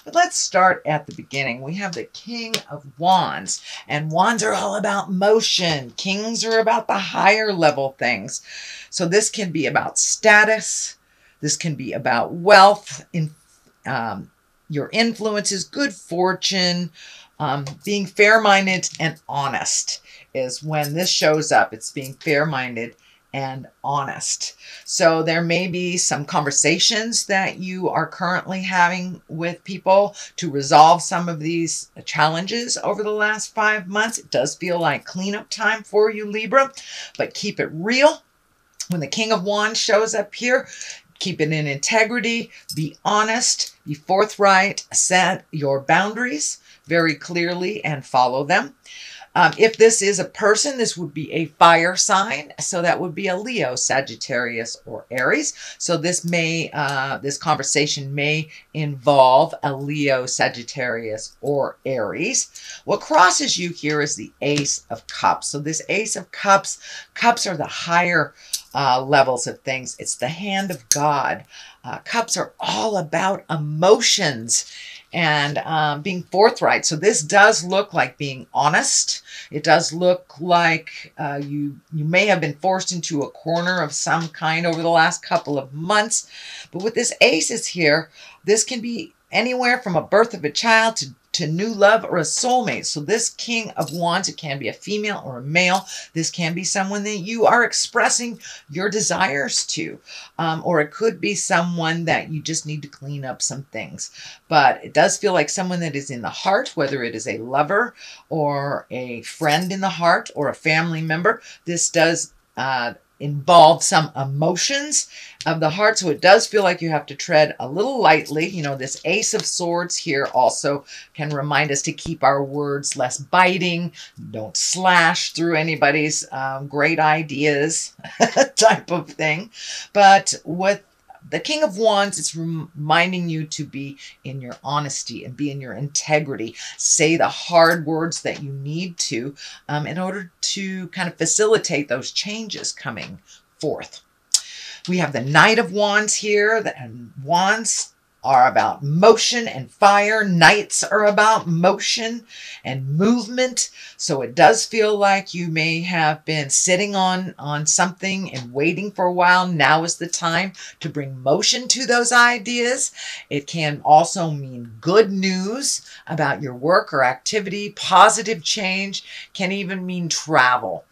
But let's start at the beginning. We have the King of Wands, and wands are all about motion. Kings are about the higher level things. So this can be about status. This can be about wealth, your influences, good fortune, being fair-minded and honest is when this shows up. It's being fair-minded and honest. So there may be some conversations that you are currently having with people to resolve some of these challenges over the last 5 months. It does feel like cleanup time for you, Libra, but keep it real. When the King of Wands shows up here, keep it in integrity, be honest, be forthright, set your boundaries very clearly and follow them. If this is a person, this would be a fire sign. So that would be a Leo, Sagittarius, or Aries. So this conversation may involve a Leo, Sagittarius, or Aries. What crosses you here is the Ace of Cups. So this Ace of Cups, cups are the higher levels of things. It's the hand of God. Cups are all about emotions and being forthright. So this does look like being honest. It does look like you may have been forced into a corner of some kind over the last couple of months. But with this aces here, this can be anywhere from a birth of a child to new love or a soulmate. So this King of Wands, it can be a female or a male. This can be someone that you are expressing your desires to, or it could be someone that you just need to clean up some things. But it does feel like someone that is in the heart, whether it is a lover or a friend in the heart or a family member. This does involve some emotions of the heart. So it does feel like you have to tread a little lightly. You know, this Ace of Swords here also can remind us to keep our words less biting. Don't slash through anybody's great ideas type of thing. But with the King of Wands, it's reminding you to be in your honesty and be in your integrity. Say the hard words that you need to in order to kind of facilitate those changes coming forth. We have the Knight of Wands here, and wands are about motion and fire. Knights are about motion and movement. So it does feel like you may have been sitting on something and waiting for a while. Now is the time to bring motion to those ideas. It can also mean good news about your work or activity. Positive change can even mean travel.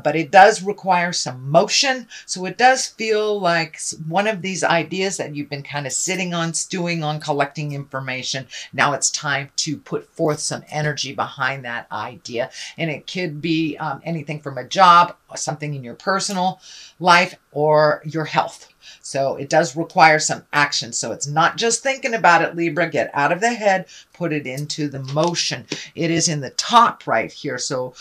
But it does require some motion. So it does feel like one of these ideas that you've been kind of sitting on, stewing on, collecting information. Now it's time to put forth some energy behind that idea. And it could be anything from a job, something in your personal life, or your health. So it does require some action. So it's not just thinking about it, Libra. Get out of the head, put it into the motion. It is in the top right here. So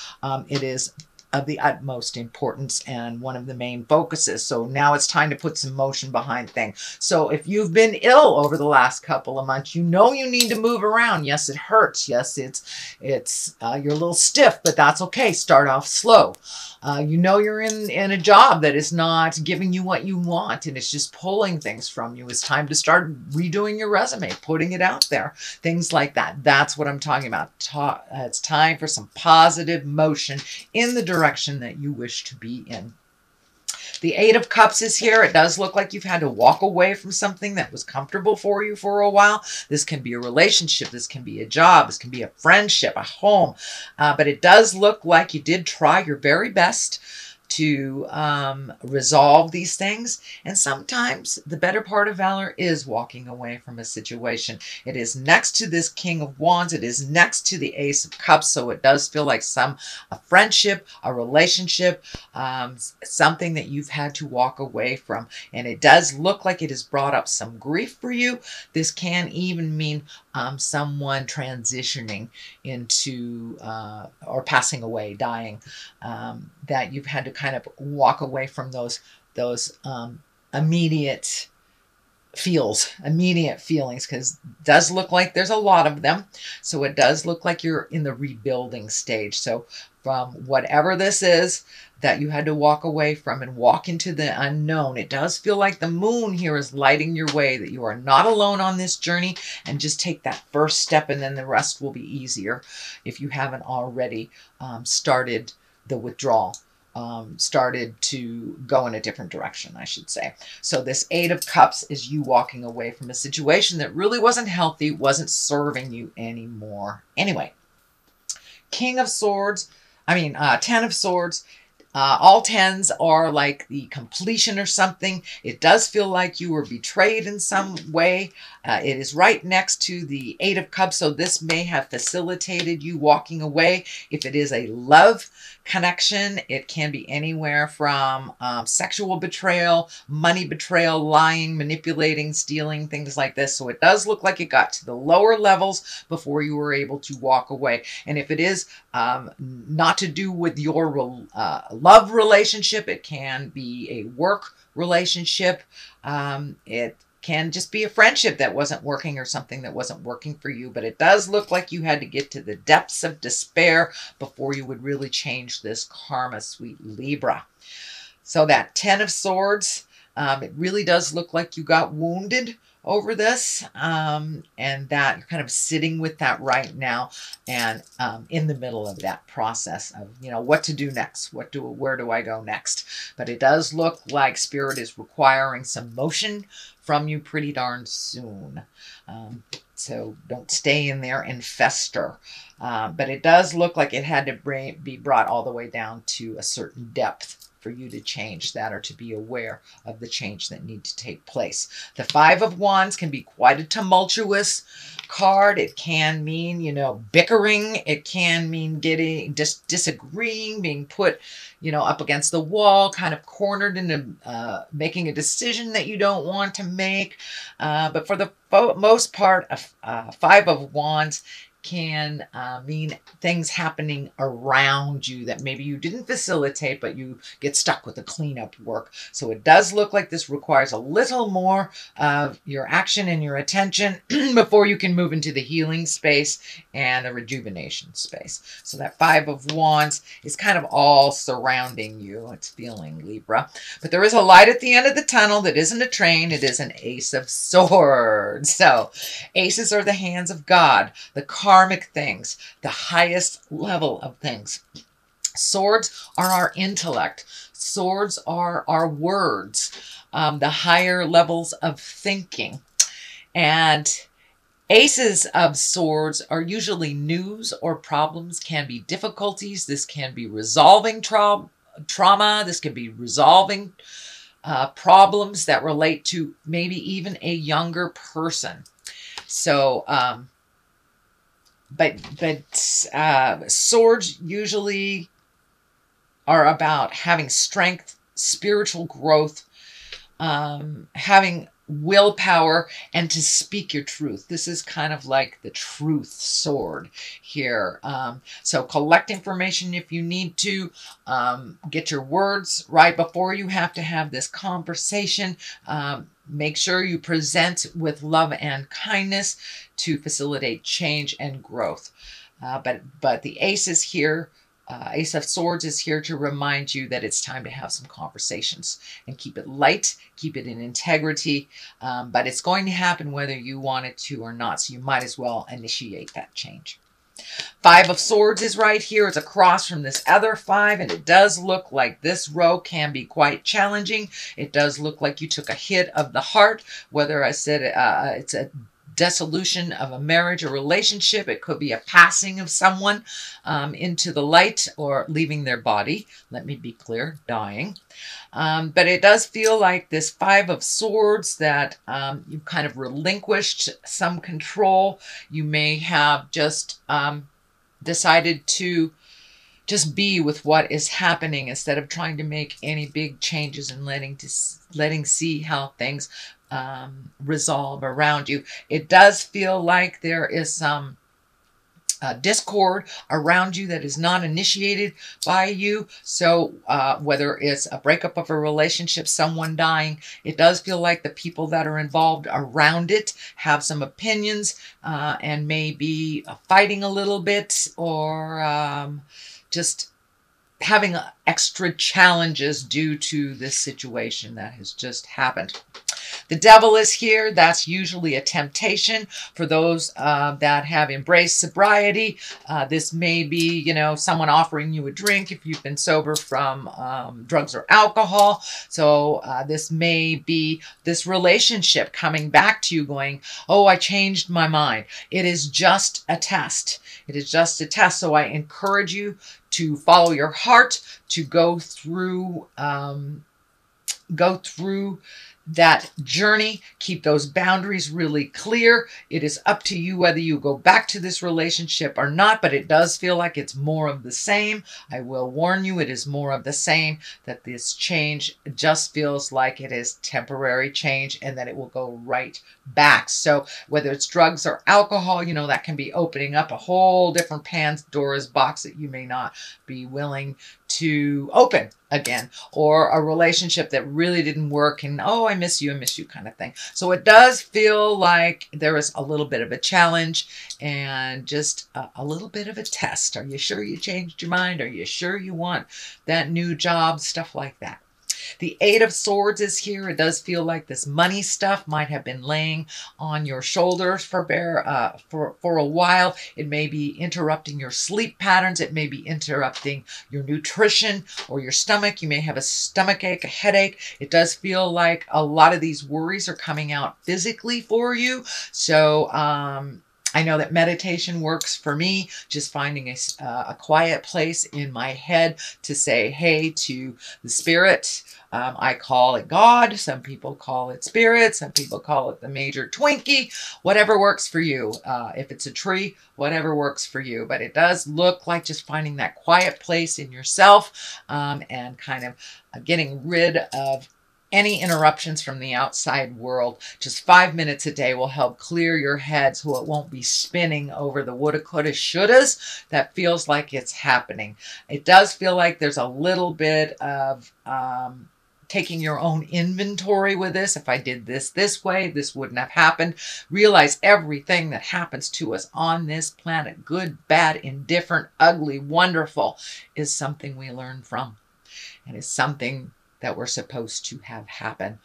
it is of the utmost importance and one of the main focuses. So now it's time to put some motion behind things. So if you've been ill over the last couple of months, you know you need to move around. Yes, it hurts. Yes, you're a little stiff, but that's okay. Start off slow. You know you're in a job that is not giving you what you want and it's just pulling things from you. It's time to start redoing your resume, putting it out there, things like that. That's what I'm talking about. It's time for some positive motion in the direction that you wish to be in. The Eight of Cups is here. It does look like you've had to walk away from something that was comfortable for you for a while. This can be a relationship. This can be a job. This can be a friendship, a home. But it does look like you did try your very best to resolve these things. And sometimes the better part of valor is walking away from a situation. It is next to this King of Wands. It is next to the Ace of Cups. So it does feel like a friendship, a relationship, something that you've had to walk away from. And it does look like it has brought up some grief for you. This can even mean someone transitioning into or passing away, dying, that you've had to kind of walk away from those immediate feels, immediate feelings, because it does look like there's a lot of them. So it does look like you're in the rebuilding stage. So from whatever this is that you had to walk away from and walk into the unknown, it does feel like the moon here is lighting your way, that you are not alone on this journey, and just take that first step and then the rest will be easier if you haven't already started the withdrawal. Started to go in a different direction, I should say. So this 8 of Cups is you walking away from a situation that really wasn't healthy, wasn't serving you anymore. Anyway, King of Swords, 10 of Swords. All 10s are like the completion or something. It does feel like you were betrayed in some way. It is right next to the 8 of Cups, so this may have facilitated you walking away. If it is a love connection, it can be anywhere from sexual betrayal, money betrayal, lying, manipulating, stealing, things like this. So it does look like it got to the lower levels before you were able to walk away. And if it is not to do with your love relationship, it can be a work relationship. It can just be a friendship that wasn't working or something that wasn't working for you. But it does look like you had to get to the depths of despair before you would really change this karma, sweet Libra. So that 10 of Swords, it really does look like you got wounded over this, and that you're kind of sitting with that right now, and in the middle of that process of, what to do next, where do I go next. But it does look like Spirit is requiring some motion from you pretty darn soon. So don't stay in there and fester. But it does look like it had to be brought all the way down to a certain depth for you to change that, or to be aware of the change that needs to take place. The 5 of Wands can be quite a tumultuous card. It can mean, bickering. It can mean disagreeing, being put, up against the wall, kind of cornered into making a decision that you don't want to make. But for the most part, a 5 of Wands can mean things happening around you that maybe you didn't facilitate, but you get stuck with the cleanup work. So it does look like this requires a little more of your action and your attention before you can move into the healing space and the rejuvenation space. So that 5 of Wands is kind of all surrounding you. It's feeling, Libra. But there is a light at the end of the tunnel that isn't a train. It is an Ace of Swords. So aces are the hands of God, the karmic things, the highest level of things. Swords are our intellect. Swords are our words, the higher levels of thinking. And aces of Swords are usually news or problems, can be difficulties. This can be resolving trauma. This can be resolving problems that relate to maybe even a younger person. So, but swords usually are about having strength, spiritual growth, having willpower, and to speak your truth. This is kind of like the truth sword here. So collect information if you need to. Get your words right before you have to have this conversation. Make sure you present with love and kindness to facilitate change and growth. But the ace is here. Ace of Swords is here to remind you that it's time to have some conversations and keep it light, keep it in integrity. But it's going to happen whether you want it to or not. So you might as well initiate that change. 5 of Swords is right here. It's across from this other 5, and it does look like this row can be quite challenging. It does look like you took a hit of the heart, whether I said it's a dissolution of a marriage or relationship. It could be a passing of someone into the light, or leaving their body. Let me be clear, dying. But it does feel like this 5 of Swords that you've kind of relinquished some control. You may have just decided to just be with what is happening instead of trying to make any big changes and letting see how things resolve around you. It does feel like there is some discord around you that is not initiated by you. So whether it's a breakup of a relationship, someone dying, it does feel like the people that are involved around it have some opinions and maybe fighting a little bit, or just having extra challenges due to this situation that has just happened. The devil is here. That's usually a temptation for those that have embraced sobriety. This may be, you know, someone offering you a drink if you've been sober from drugs or alcohol. So this may be this relationship coming back to you going, oh, I changed my mind. It is just a test. It is just a test. So I encourage you to follow your heart, to go through that journey. Keep those boundaries really clear. It is up to you whether you go back to this relationship or not, but it does feel like it's more of the same. I will warn you, it is more of the same, that this change just feels like it is temporary change and that it will go right back. So whether it's drugs or alcohol, you know, that can be opening up a whole different Pandora's box that you may not be willing to open again, or a relationship that really didn't work and, oh, I miss you kind of thing. So it does feel like there is a little bit of a challenge and just a little bit of a test. Are you sure you changed your mind? Are you sure you want that new job? Stuff like that. The Eight of Swords is here. It does feel like this money stuff might have been laying on your shoulders for a while. It may be interrupting your sleep patterns. It may be interrupting your nutrition or your stomach. You may have a stomach ache, a headache. It does feel like a lot of these worries are coming out physically for you. So, I know that meditation works for me, just finding a quiet place in my head to say hey to the spirit. I call it God. Some people call it spirit. Some people call it the major Twinkie. Whatever works for you. If it's a tree, whatever works for you. But it does look like just finding that quiet place in yourself and kind of getting rid of any interruptions from the outside world. Just 5 minutes a day will help clear your head so it won't be spinning over the woulda, coulda, shouldas that feels like it's happening. It does feel like there's a little bit of taking your own inventory with this. If I did this way, this wouldn't have happened. Realize everything that happens to us on this planet, good, bad, indifferent, ugly, wonderful, is something we learn from. And is something that we're supposed to have happen.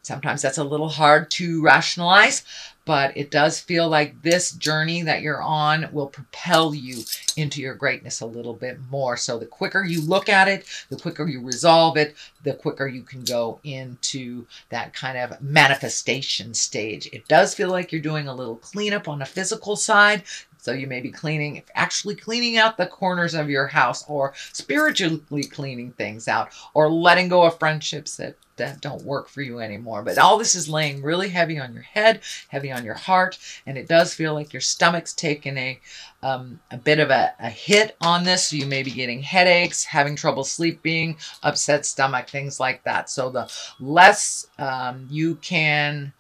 Sometimes that's a little hard to rationalize, but it does feel like this journey that you're on will propel you into your greatness a little bit more. So the quicker you look at it, the quicker you resolve it, the quicker you can go into that kind of manifestation stage. It does feel like you're doing a little cleanup on the physical side. So you may be actually cleaning out the corners of your house, or spiritually cleaning things out, or letting go of friendships that don't work for you anymore. But all this is laying really heavy on your head, heavy on your heart, and it does feel like your stomach's taken a bit of a hit on this. So you may be getting headaches, having trouble sleeping, upset stomach, things like that. So the less you can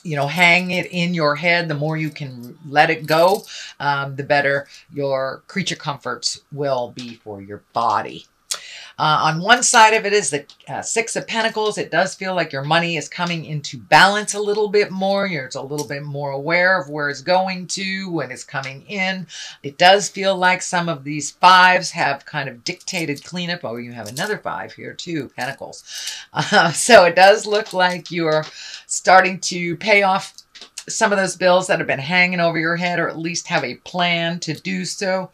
hang it in your head, the more you can let it go, the better your creature comforts will be for your body. On one side of it is the Six of Pentacles. It does feel like your money is coming into balance a little bit more. You're a little bit more aware of where it's going to, when it's coming in. It does feel like some of these fives have kind of dictated cleanup. Oh, you have another five here too, Pentacles. So it does look like you're starting to pay off some of those bills that have been hanging over your head, or at least have a plan to do so.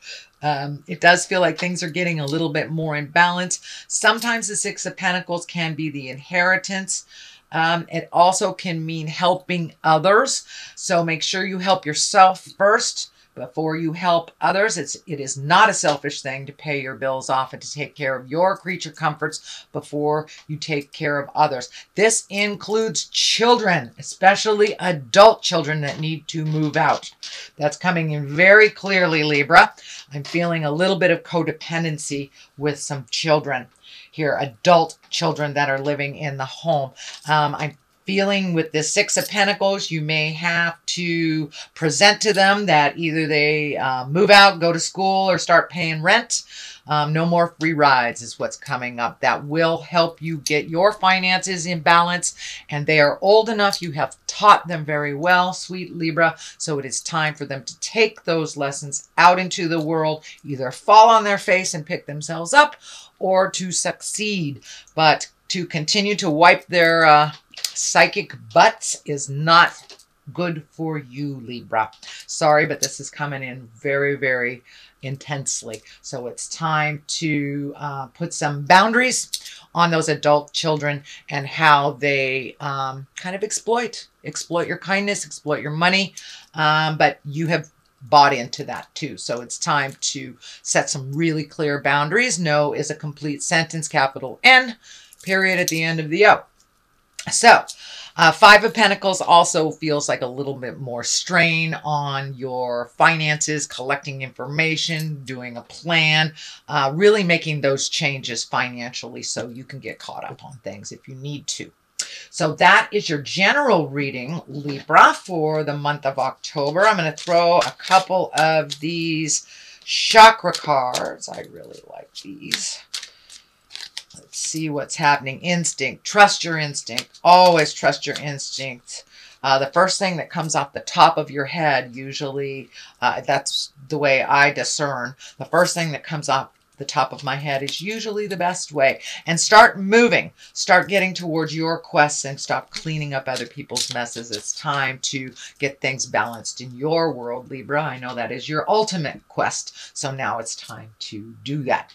It does feel like things are getting a little bit more in balance. Sometimes the Six of Pentacles can be the inheritance. It also can mean helping others. So make sure you help yourself first before you help others. It is not a selfish thing to pay your bills off and to take care of your creature comforts before you take care of others. This includes children, especially adult children that need to move out. That's coming in very clearly, Libra. I'm feeling a little bit of codependency with some children here, adult children that are living in the home. I'm feeling with the Six of Pentacles, you may have to present to them that either they move out, go to school, or start paying rent. No more free rides is what's coming up. That will help you get your finances in balance. And they are old enough. You have taught them very well, sweet Libra. So it is time for them to take those lessons out into the world, either fall on their face and pick themselves up, or to succeed. But to continue to wipe their psychic butts is not good for you, Libra. Sorry, but this is coming in very, very intensely. So it's time to put some boundaries on those adult children and how they kind of exploit your kindness, exploit your money. But you have bought into that too. So it's time to set some really clear boundaries. No is a complete sentence, capital N, period at the end of the O. So Five of Pentacles also feels like a little bit more strain on your finances, collecting information, doing a plan, really making those changes financially so you can get caught up on things if you need to. So that is your general reading, Libra, for the month of October. I'm going to throw a couple of these chakra cards. I really like these. Let's see what's happening. Instinct. Trust your instinct. Always trust your instinct. The first thing that comes off the top of your head, usually, that's the way I discern. The first thing that comes off the top of my head is usually the best way. And start moving. Start getting towards your quests and stop cleaning up other people's messes. It's time to get things balanced in your world, Libra. I know that is your ultimate quest. So now it's time to do that.